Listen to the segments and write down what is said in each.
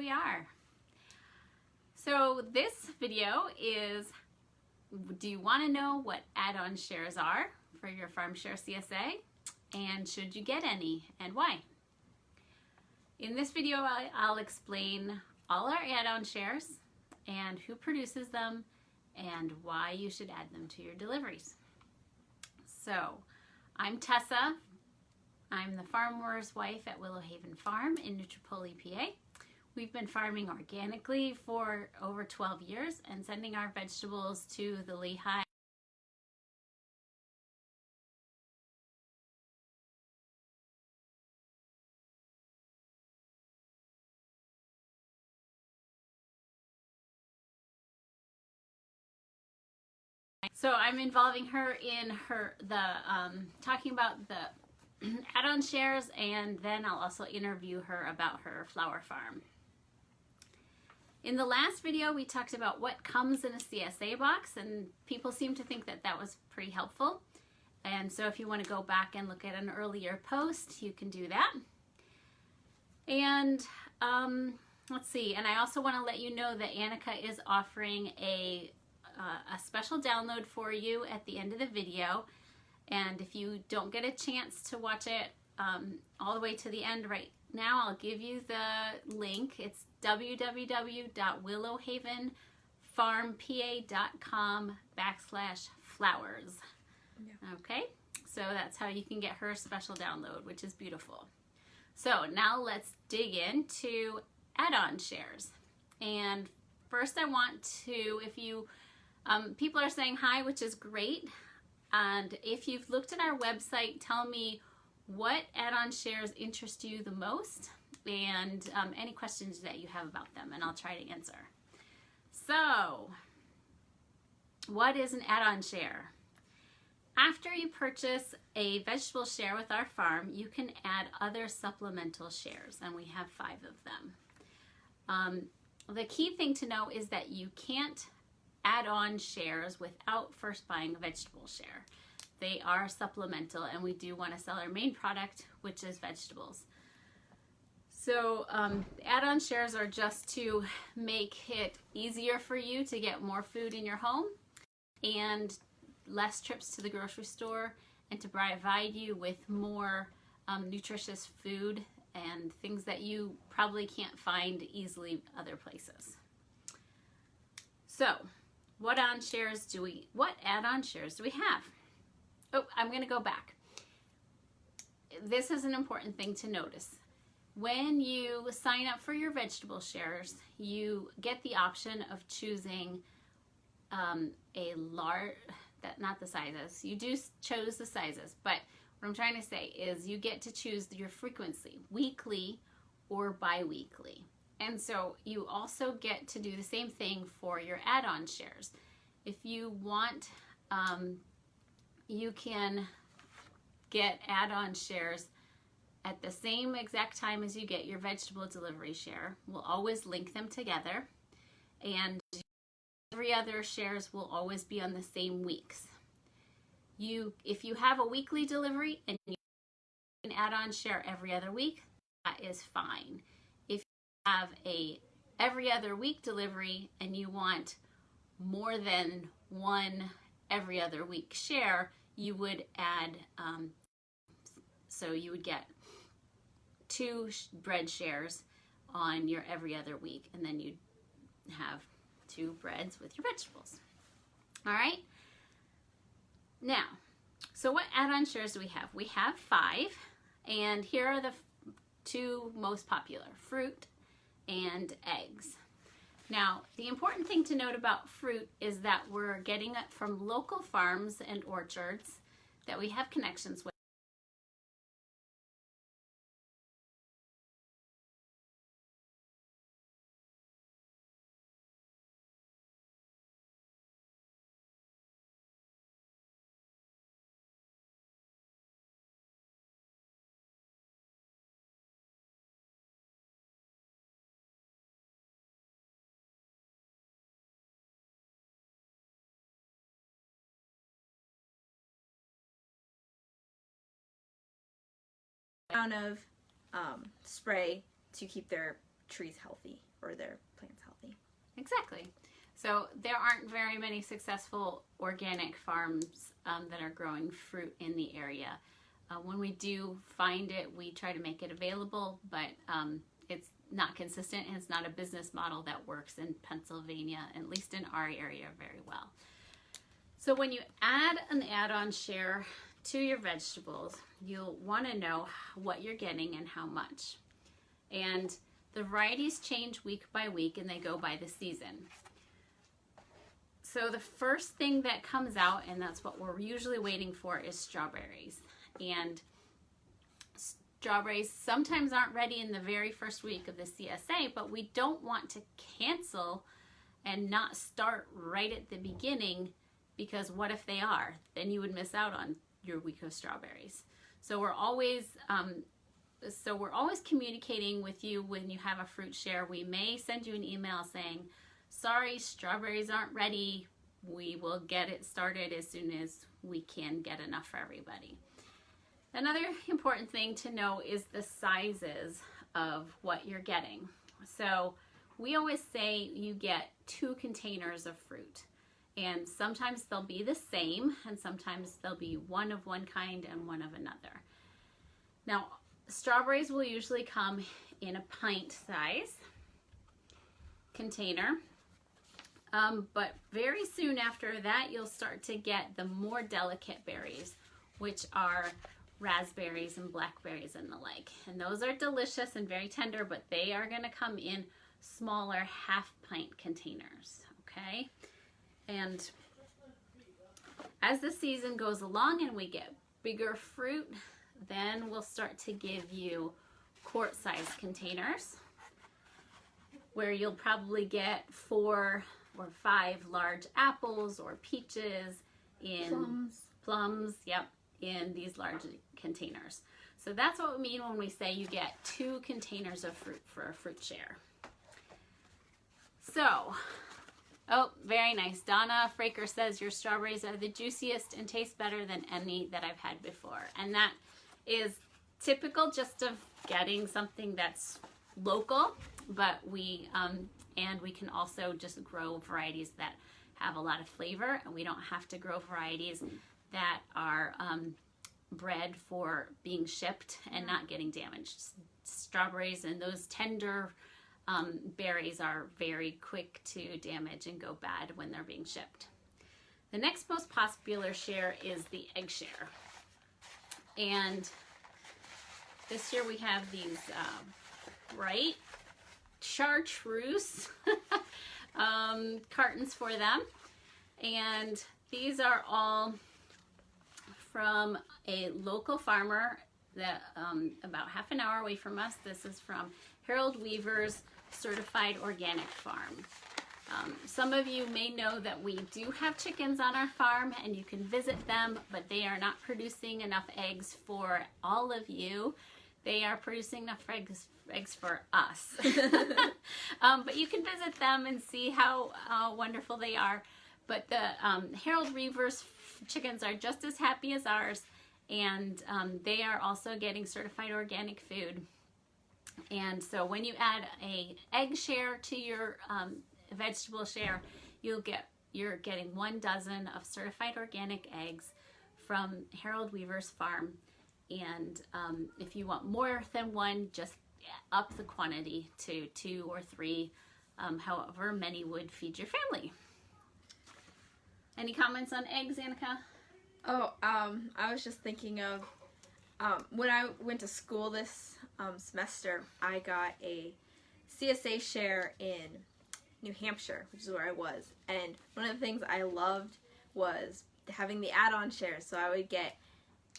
we are. So this video is, do you want to know what add-on shares are for your farm share CSA? And should you get any and why? In this video, I'll explain all our add-on shares and who produces them and why you should add them to your deliveries. So, I'm Tessa. I'm the farmer's wife at Willow Haven Farm in Nutropoli, PA. We've been farming organically for over 12 years and sending our vegetables to the Lehigh So I'm involving her in talking about the add-on shares, and then I'll also interview her about her flower farm. In the last video, we talked about what comes in a CSA box, and people seem to think that that was pretty helpful. And so if you want to go back and look at an earlier post, you can do that. And let's see, and I also want to let you know that Annika is offering a special download for you at the end of the video, and if you don't get a chance to watch it all the way to the end right now, I'll give you the link. It's www.willowhavenfarmpa.com/flowers. Yeah. Okay, so that's how you can get her special download, which is beautiful. So now let's dig into add-on shares. And first I want to, if you people are saying hi, which is great. And if you've looked at our website, tell me what add-on shares interest you the most and any questions that you have about them, and I'll try to answer. So, what is an add-on share? After you purchase a vegetable share with our farm, you can add other supplemental shares, and we have 5 of them. The key thing to know is that you can't add on shares without first buying a vegetable share. They are supplemental, and we do want to sell our main product, which is vegetables. So add-on shares are just to make it easier for you to get more food in your home and less trips to the grocery store, and to provide you with more nutritious food and things that you probably can't find easily other places. So, what add-on shares do we have? Oh, I'm going to go back. This is an important thing to notice. When you sign up for your vegetable shares, you get the option of choosing a large, not the sizes. You do choose the sizes, but what I'm trying to say is you get to choose your frequency, weekly or bi-weekly. And so you also get to do the same thing for your add-on shares. If you want, you can get add-on shares at the same exact time as you get your vegetable delivery share. We'll always link them together, and every other shares will always be on the same weeks. If you have a weekly delivery and you can add-on share every other week, that is fine. Have a every other week delivery and you want more than one every other week share, you would add, so you would get 2 bread shares on your every other week, and then you'd have 2 breads with your vegetables. All right. Now, so what add-on shares do we have? We have 5, and here are the 2 most popular: fruit and eggs. Now, the important thing to note about fruit is that we're getting it from local farms and orchards that we have connections with. Amount of spray to keep their trees healthy or their plants healthy. Exactly. So there aren't very many successful organic farms that are growing fruit in the area. When we do find it, we try to make it available, but it's not consistent and it's not a business model that works in Pennsylvania, at least in our area, very well. So when you add an add-on share to your vegetables, you'll want to know what you're getting and how much. And the varieties change week by week and they go by the season. So the first thing that comes out, and that's what we're usually waiting for, is strawberries. And strawberries sometimes aren't ready in the very first week of the CSA, but we don't want to cancel and not start right at the beginning, because what if they are? Then you would miss out on your week of strawberries. So we're always communicating with you when you have a fruit share. We may send you an email saying, sorry, strawberries aren't ready. We will get it started as soon as we can get enough for everybody. Another important thing to know is the sizes of what you're getting. So we always say you get 2 containers of fruit. And sometimes they'll be the same, and sometimes they'll be one of one kind and one of another. Now, strawberries will usually come in a pint size container. But very soon after that, you'll start to get the more delicate berries, which are raspberries and blackberries and the like. And those are delicious and very tender, but they are going to come in smaller half-pint containers, okay? And as the season goes along and we get bigger fruit, then we'll start to give you quart-sized containers where you'll probably get 4 or 5 large apples or peaches in plums, yep, in these large containers. So that's what we mean when we say you get 2 containers of fruit for a fruit share. So, oh, very nice. Donna Fraker says your strawberries are the juiciest and taste better than any that I've had before. And that is typical just of getting something that's local, but we can also just grow varieties that have a lot of flavor, and we don't have to grow varieties that are bred for being shipped and not getting damaged. Strawberries and those tender berries are very quick to damage and go bad when they're being shipped. The next most popular share is the egg share. And this year we have these bright chartreuse cartons for them. And these are all from a local farmer that about half an hour away from us. This is from Harold Weaver's Certified Organic Farm. Some of you may know that we do have chickens on our farm and you can visit them, but they are not producing enough eggs for all of you. They are producing enough eggs for us. But you can visit them and see how wonderful they are. But the Harold Weaver's chickens are just as happy as ours, and they are also getting certified organic food. And so when you add a egg share to your vegetable share, you're getting 1 dozen of certified organic eggs from Harold Weaver's farm. And if you want more than 1, just up the quantity to 2 or 3, however many would feed your family. Any comments on eggs, Annika? Oh, I was just thinking of when I went to school this semester, I got a CSA share in New Hampshire, which is where I was. And one of the things I loved was having the add-on shares. So I would get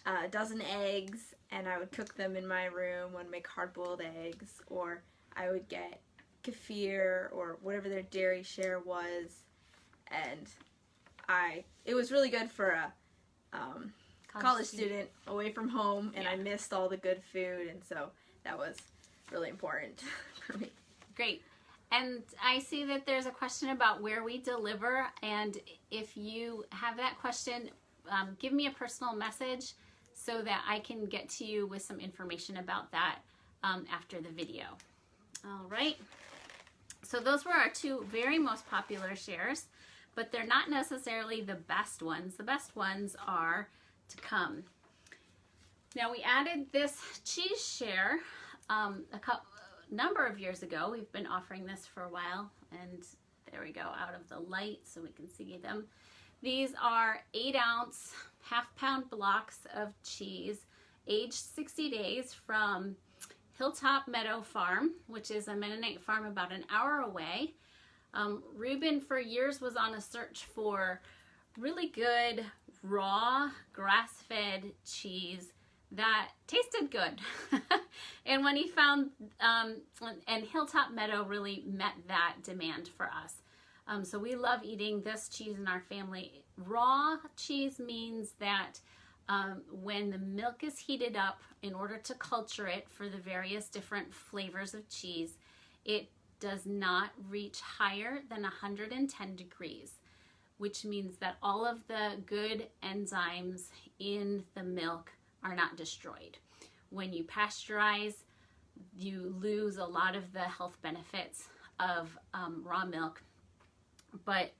a dozen eggs and I would cook them in my room, would make hard-boiled eggs, or I would get kefir or whatever their dairy share was. And it was really good for a college student away from home, and yeah. I missed all the good food, and so that was really important for me. Great. And I see that there's a question about where we deliver, and if you have that question, give me a personal message so that I can get to you with some information about that after the video. All right. So those were our two very most popular shares, but they're not necessarily the best ones. The best ones are to come. Now we added this cheese share number of years ago. We've been offering this for a while, and there we go, out of the light so we can see them. These are 8-ounce, half-pound blocks of cheese, aged 60 days from Hilltop Meadow Farm, which is a Mennonite farm about an hour away. Reuben for years was on a search for really good, raw, grass-fed cheese that tasted good. And when he found, and Hilltop Meadow really met that demand for us. So we love eating this cheese in our family. Raw cheese means that when the milk is heated up in order to culture it for the various different flavors of cheese, it does not reach higher than 110 degrees, which means that all of the good enzymes in the milk are not destroyed. When you pasteurize, you lose a lot of the health benefits of raw milk, but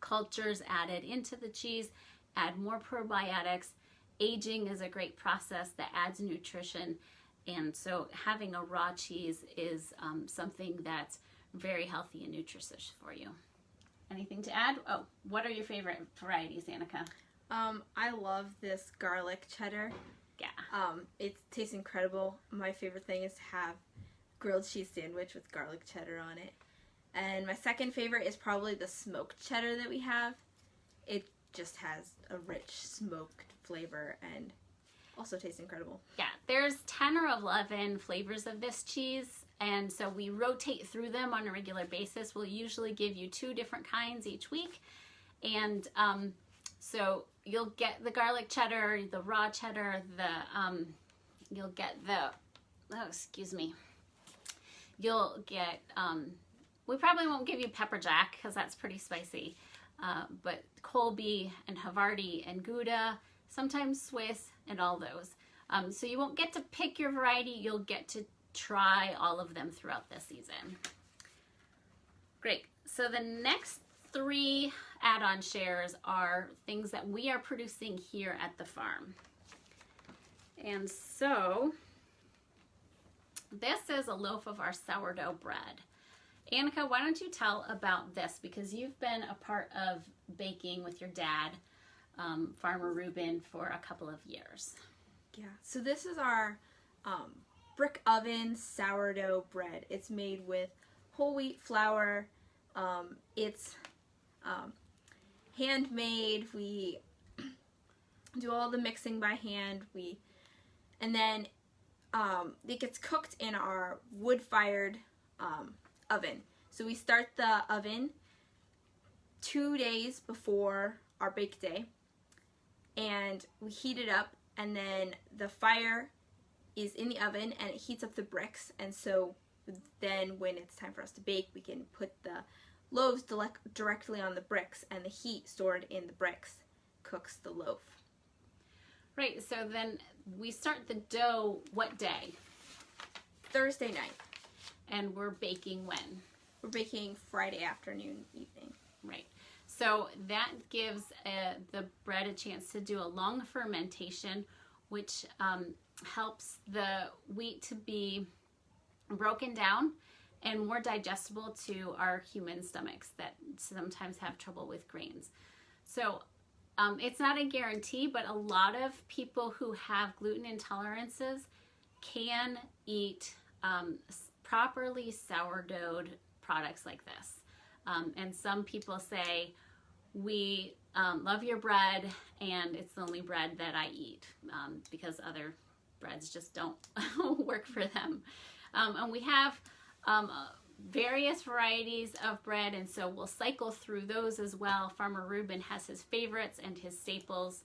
cultures added into the cheese add more probiotics. Aging is a great process that adds nutrition, and so having a raw cheese is something that's very healthy and nutritious for you. Anything to add? Oh, what are your favorite varieties, Annika? I love this garlic cheddar. Yeah. It tastes incredible. My favorite thing is to have grilled cheese sandwich with garlic cheddar on it. And my second favorite is probably the smoked cheddar that we have. It just has a rich smoked flavor and also tastes incredible. Yeah, there's 10 or 11 flavors of this cheese, and so we rotate through them on a regular basis. We'll usually give you 2 different kinds each week, and so you'll get the garlic cheddar, the raw cheddar, you'll get the, you'll get, we probably won't give you pepper jack because that's pretty spicy, but Colby and Havarti and Gouda, sometimes Swiss, and all those. So you won't get to pick your variety, you'll get to try all of them throughout the season. Great, so the next 3 add-on shares are things that we are producing here at the farm. And so this is a loaf of our sourdough bread. Annika, why don't you tell about this, because you've been a part of baking with your dad, Farmer Reuben, for a couple of years. Yeah, so this is our brick oven sourdough bread. It's made with whole wheat flour. It's handmade. We do all the mixing by hand. And then it gets cooked in our wood-fired oven. So we start the oven 2 days before our bake day, and we heat it up, and then the fire is in the oven and it heats up the bricks, and so then when it's time for us to bake, we can put the loaves directly on the bricks, and the heat stored in the bricks cooks the loaf. Right, so then we start the dough what day? Thursday night. And we're baking when? We're baking Friday afternoon, evening. Right. So that gives the bread a chance to do a long fermentation, which helps the wheat to be broken down and more digestible to our human stomachs that sometimes have trouble with grains. So it's not a guarantee, but a lot of people who have gluten intolerances can eat properly sourdough'd products like this. And some people say, we love your bread and it's the only bread that I eat because other breads just don't work for them. And we have various varieties of bread, and so we'll cycle through those as well. Farmer Reuben has his favorites and his staples,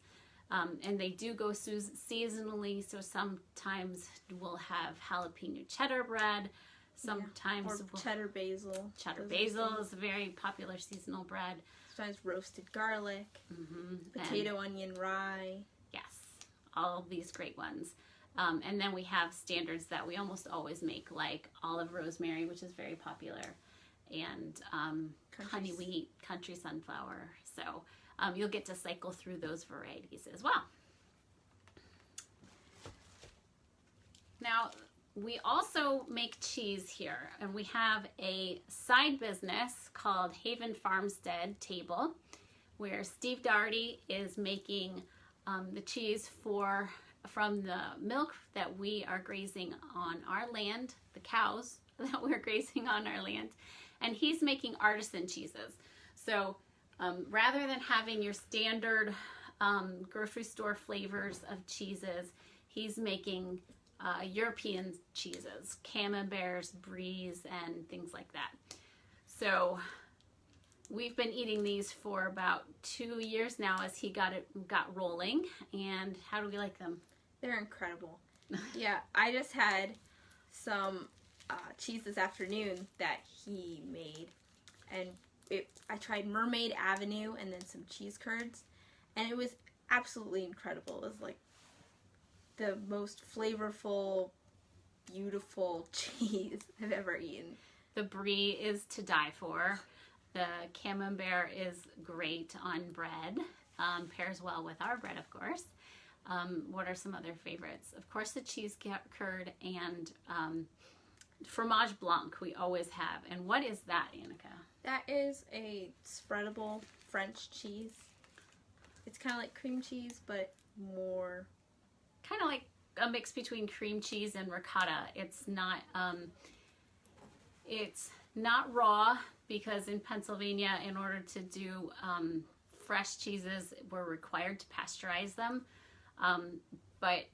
and they do go seasonally, so sometimes we'll have jalapeno cheddar bread, sometimes or cheddar basil. Cheddar basil is a very popular seasonal bread. Sometimes roasted garlic, potato, onion, rye. Yes, all of these great ones. And then we have standards that we almost always make, like olive rosemary, which is very popular, and honey wheat, country sunflower. So you'll get to cycle through those varieties as well. Now, we also make cheese here, and we have a side business called Haven Farmstead Table, where Steve Doherty is making the cheese from the milk that we are grazing on our land, the cows that we're grazing on our land, and he's making artisan cheeses. So rather than having your standard grocery store flavors of cheeses, he's making European cheeses, camemberts, bries, and things like that. So we've been eating these for about 2 years now as he got rolling. And how do we like them? They're incredible. Yeah, I just had some cheese this afternoon that he made, and I tried Mermaid Avenue and then some cheese curds, and it was absolutely incredible. It was like the most flavorful, beautiful cheese I've ever eaten. The brie is to die for. The camembert is great on bread. Pairs well with our bread, of course. What are some other favorites? Of course, the cheese curd and fromage blanc we always have. And what is that, Annika? That is a spreadable French cheese. It's kind of like cream cheese, but more... kind of like a mix between cream cheese and ricotta. It's not raw, because in Pennsylvania, in order to do fresh cheeses, we're required to pasteurize them. But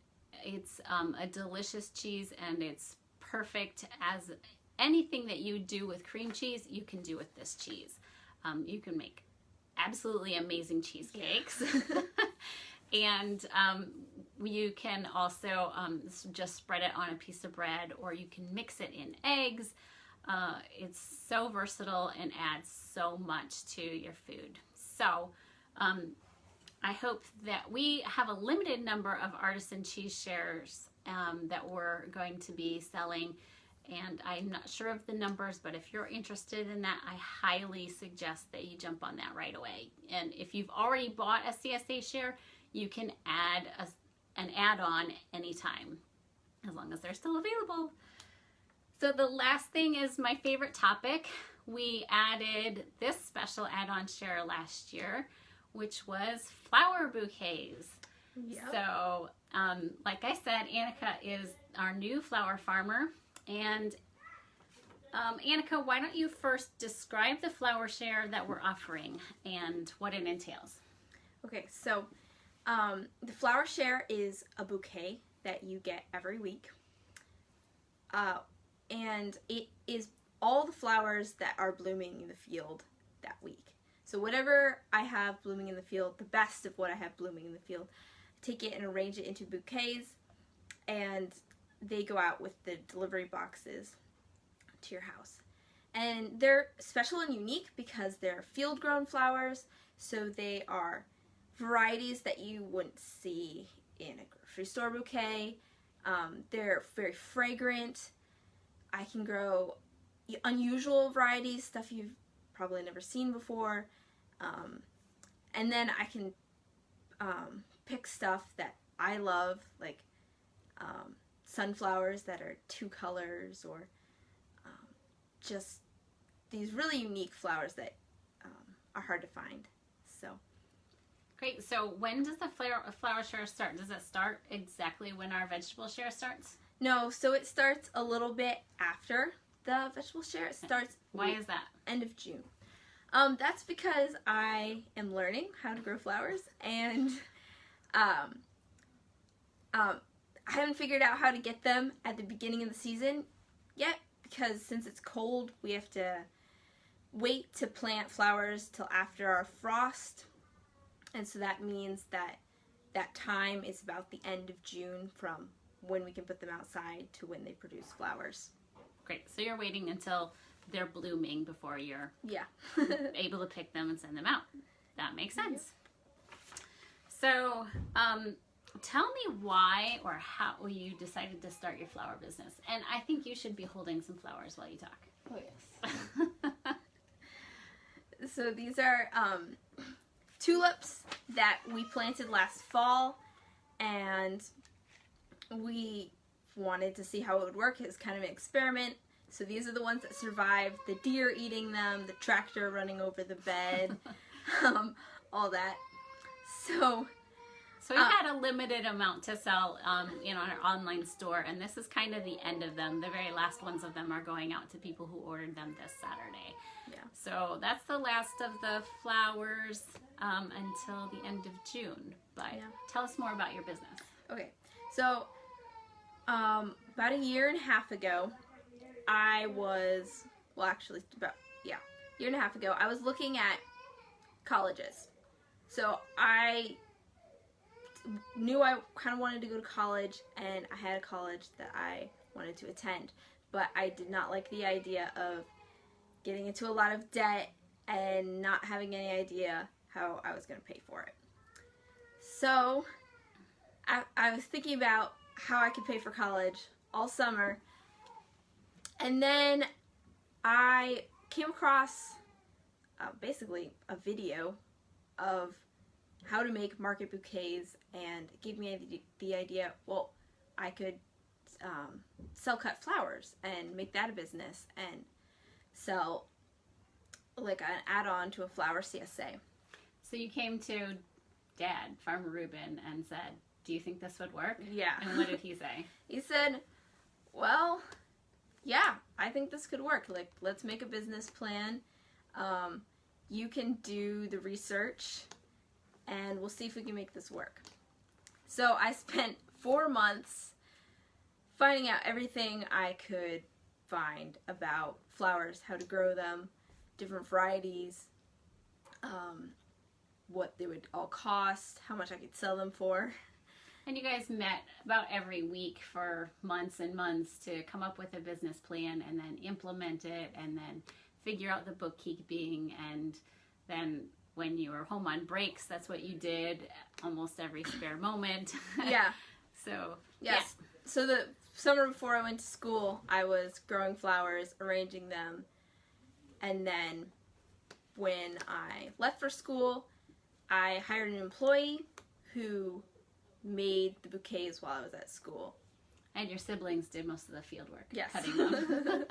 it's a delicious cheese, and it's perfect as anything that you do with cream cheese, you can do with this cheese. You can make absolutely amazing cheesecakes. Yeah. And you can also just spread it on a piece of bread, or you can mix it in eggs. It's so versatile and adds so much to your food. So I hope that we have a limited number of artisan cheese shares that we're going to be selling. And I'm not sure of the numbers, but if you're interested in that, I highly suggest that you jump on that right away. And if you've already bought a CSA share, you can add an add-on anytime, as long as they're still available. So the last thing is my favorite topic. We added this special add-on share last year, which was flower bouquets. Yep. So, like I said, Annika is our new flower farmer. And Annika, why don't you first describe the flower share that we're offering and what it entails? Okay, so the flower share is a bouquet that you get every week. And it is all the flowers that are blooming in the field that week. So whatever I have blooming in the field, the best of what I have blooming in the field, take it and arrange it into bouquets, and they go out with the delivery boxes to your house. And they're special and unique because they're field-grown flowers, so they are varieties that you wouldn't see in a grocery store bouquet. They're very fragrant. I can grow unusual varieties, stuff you've probably never seen before. And then I can pick stuff that I love, like sunflowers that are 2 colors, or just these really unique flowers that are hard to find. So great. So when does the flower share start? Does it start exactly when our vegetable share starts? No, so it starts a little bit after the vegetable share. It starts... Why is that? End of June. That's because I am learning how to grow flowers, and I haven't figured out how to get them at the beginning of the season yet, because since it's cold, we have to wait to plant flowers till after our frost, and so that means that that time is about the end of June from when we can put them outside to when they produce flowers. Great. So you're waiting until they're blooming before you're able to pick them and send them out. That makes sense. So tell me why or how you decided to start your flower business. And I think you should be holding some flowers while you talk. Oh, yes. So these are tulips that we planted last fall, and we wanted to see how it would work. It was kind of an experiment. So these are the ones that survived the deer eating them, the tractor running over the bed, all that. So we had a limited amount to sell in our online store, and this is kind of the end of them. The very last ones of them are going out to people who ordered them this Saturday. Yeah. So that's the last of the flowers until the end of June. But tell us more about your business. Okay. So about a year and a half ago, I was looking at colleges. So I knew I kind of wanted to go to college, and I had a college that I wanted to attend, but I did not like the idea of getting into a lot of debt and not having any idea how I was going to pay for it. So I was thinking about how I could pay for college all summer, and then I came across basically a video of how to make market bouquets, and it gave me the idea, well, I could sell cut flowers and make that a business and sell like an add-on to a flower CSA. So you came to Dad, Farmer Ruben, and said, do you think this would work? Yeah. And what did he say? He said, well, yeah, I think this could work. Like, let's make a business plan. You can do the research, and we'll see if we can make this work. So I spent 4 months finding out everything I could find about flowers, how to grow them, different varieties, what they would all cost, how much I could sell them for. And you guys met about every week for months and months to come up with a business plan and then implement it and then figure out the bookkeeping, and then when you were home on breaks, that's what you did almost every spare moment. Yeah. So, yes. Yeah. So the summer before I went to school, I was growing flowers, arranging them, and then when I left for school, I hired an employee who made the bouquets while I was at school. And your siblings did most of the field work, yes. Cutting them.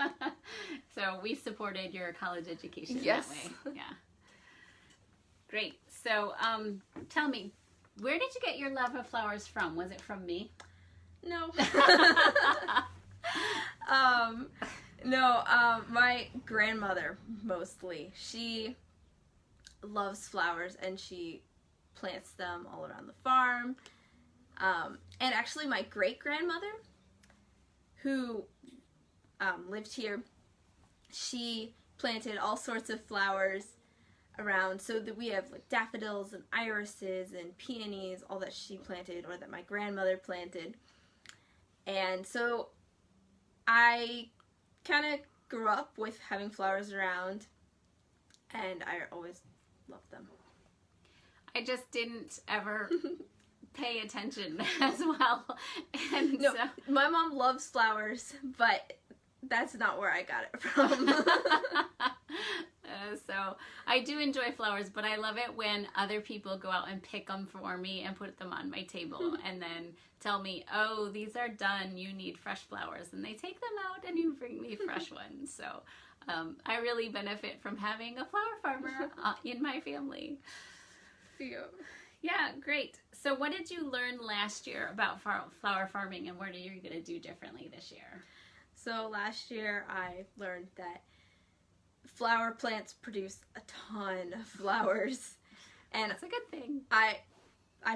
So we supported your college education yes. that way. Yeah. Great. So tell me, where did you get your love of flowers from? Was it from me? No. No, my grandmother mostly. She loves flowers, and she plants them all around the farm. And actually my great-grandmother, who lived here, she planted all sorts of flowers around, so that we have like daffodils and irises and peonies, all that she planted or that my grandmother planted. And so I kind of grew up with having flowers around, and I always loved them. I just didn't ever pay attention as well. And no, so my mom loves flowers, but that's not where I got it from. So I do enjoy flowers, but I love it when other people go out and pick them for me and put them on my table and then tell me, oh, these are done, you need fresh flowers. And they take them out and you bring me fresh ones. So I really benefit from having a flower farmer in my family. Yeah, great. So what did you learn last year about flower farming, and what are you going to do differently this year? So last year I learned that flower plants produce a ton of flowers, and that's a good thing. I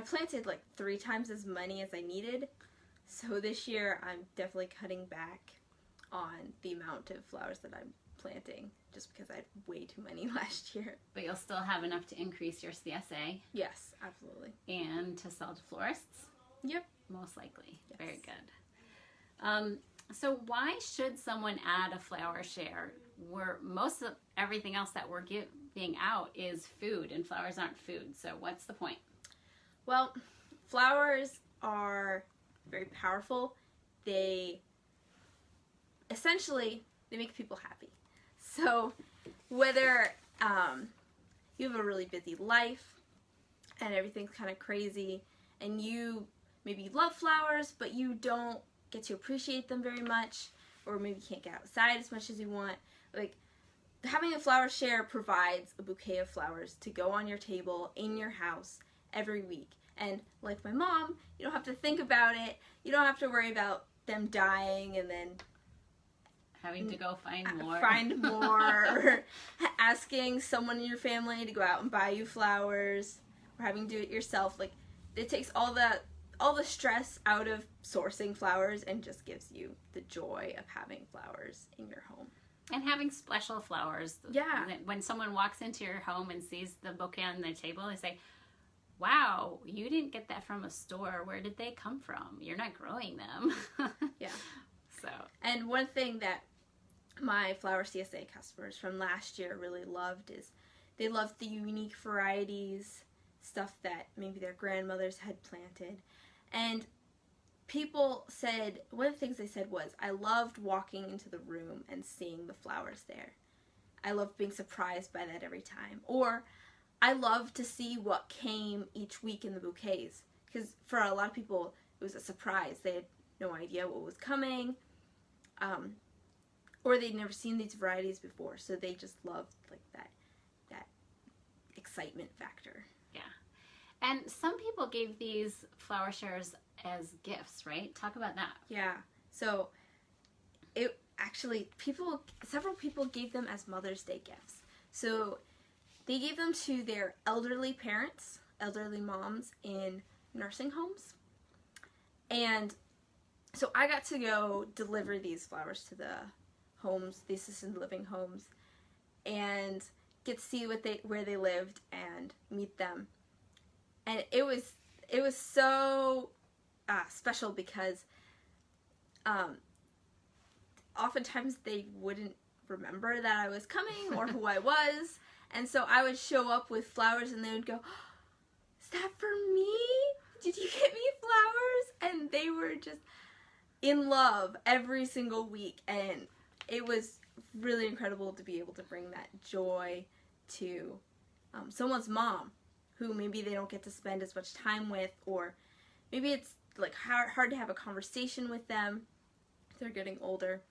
planted like 3 times as many as I needed, so this year I'm definitely cutting back on the amount of flowers that I'm planting, just because I had way too many last year. But you'll still have enough to increase your CSA. Yes, absolutely. And to sell to florists? Yep. Most likely. Yes. Very good. So why should someone add a flower share where most of everything else that we're giving out is food, and flowers aren't food? So what's the point? Well, flowers are very powerful. They make people happy. So whether you have a really busy life and everything's kind of crazy, and you maybe love flowers, but you don't get to appreciate them very much, or maybe you can't get outside as much as you want, like, having a flower share provides a bouquet of flowers to go on your table in your house every week. And like my mom, you don't have to think about it. You don't have to worry about them dying and then having to go find more. Or asking someone in your family to go out and buy you flowers, or having to do it yourself. Like, it takes all the stress out of sourcing flowers and just gives you the joy of having flowers in your home. And having special flowers. Yeah. When someone walks into your home and sees the bouquet on their table, they say, wow, you didn't get that from a store. Where did they come from? You're not growing them. Yeah. So. And one thing that my flower CSA customers from last year really loved is they loved the unique varieties, stuff that maybe their grandmothers had planted. And people said, one of the things they said was, I loved walking into the room and seeing the flowers there. I loved being surprised by that every time. Or, I loved to see what came each week in the bouquets. Because for a lot of people, it was a surprise. They had no idea what was coming. Or they'd never seen these varieties before. So they just loved like that excitement factor. Yeah. And some people gave these flower shares as gifts, right? Talk about that. Yeah. So it actually, several people gave them as Mother's Day gifts. So they gave them to their elderly parents, elderly moms in nursing homes. And so I got to go deliver these flowers to the homes, the assisted living homes, and get to see where they lived and meet them. And it was so special because oftentimes they wouldn't remember that I was coming or who I was, and so I would show up with flowers and they would go, is that for me? Did you get me flowers? And they were just in love every single week, and it was really incredible to be able to bring that joy to someone's mom who maybe they don't get to spend as much time with, or maybe it's like hard to have a conversation with them if they're getting older,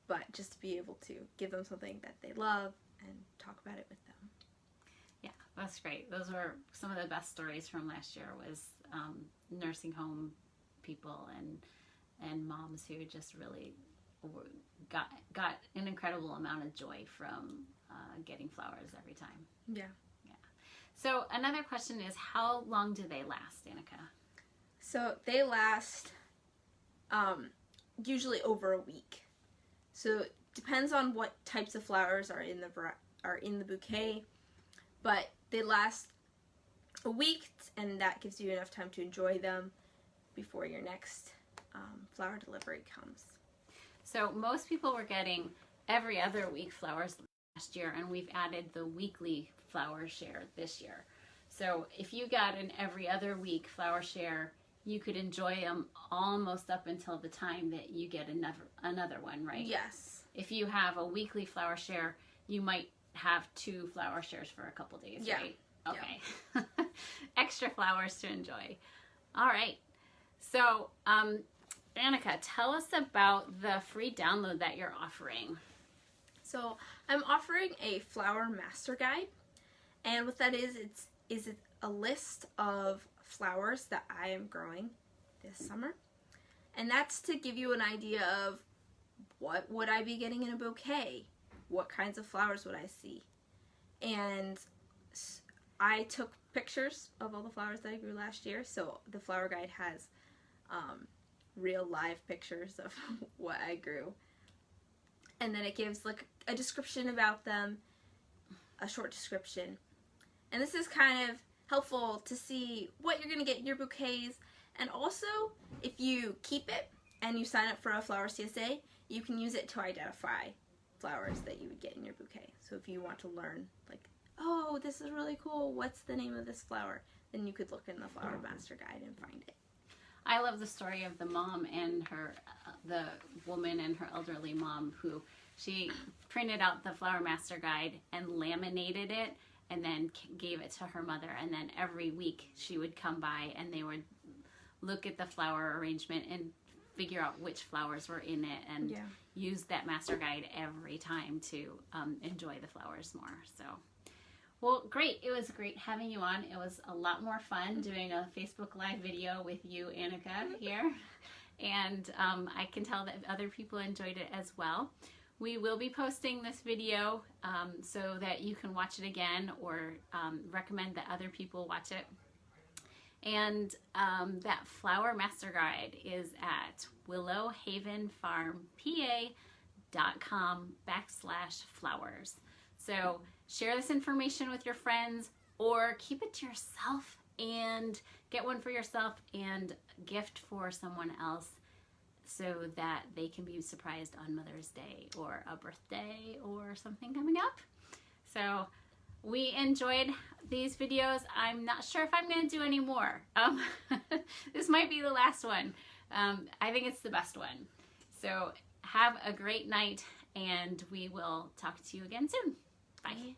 but just to be able to give them something that they love and talk about it with them. Yeah, that's great. Those were some of the best stories from last year, was nursing home people and moms who just really got an incredible amount of joy from getting flowers every time. Yeah. Yeah. So another question is, how long do they last, Annika? So they last usually over a week. So it depends on what types of flowers are in the bouquet, but they last a week, and that gives you enough time to enjoy them before your next flower delivery comes. So most people were getting every other week flowers last year, and we've added the weekly flower share this year. So if you got an every other week flower share, you could enjoy them almost up until the time that you get another one, right? Yes. If you have a weekly flower share, you might have 2 flower shares for a couple days, yeah. right? Okay. Yeah. Extra flowers to enjoy. All right. So, Annika, tell us about the free download that you're offering. So I'm offering a flower master guide, and what that is a list of flowers that I am growing this summer, and that's to give you an idea of what would I be getting in a bouquet, what kinds of flowers would I see, and I took pictures of all the flowers that I grew last year, so the flower guide has real live pictures of what I grew. And then it gives like a description about them, a short description. And this is kind of helpful to see what you're going to get in your bouquets. And also, if you keep it and you sign up for a flower CSA, you can use it to identify flowers that you would get in your bouquet. So if you want to learn, like, oh, this is really cool, what's the name of this flower? Then you could look in the Flower Master Guide and find it. I love the story of the mom and the woman and her elderly mom who she printed out the Flower Master Guide and laminated it and then gave it to her mother. And then every week she would come by and they would look at the flower arrangement and figure out which flowers were in it and use that master guide every time to enjoy the flowers more. So, well, great. It was great having you on. It was a lot more fun doing a Facebook Live video with you, Annika, here. And I can tell that other people enjoyed it as well. We will be posting this video so that you can watch it again or recommend that other people watch it. And that Flower Master Guide is at willowhavenfarmpa.com/flowers. So share this information with your friends or keep it to yourself and get one for yourself and gift for someone else so that they can be surprised on Mother's Day or a birthday or something coming up. So we enjoyed these videos. I'm not sure if I'm going to do any more. This might be the last one. I think it's the best one. So have a great night and we will talk to you again soon. Bye.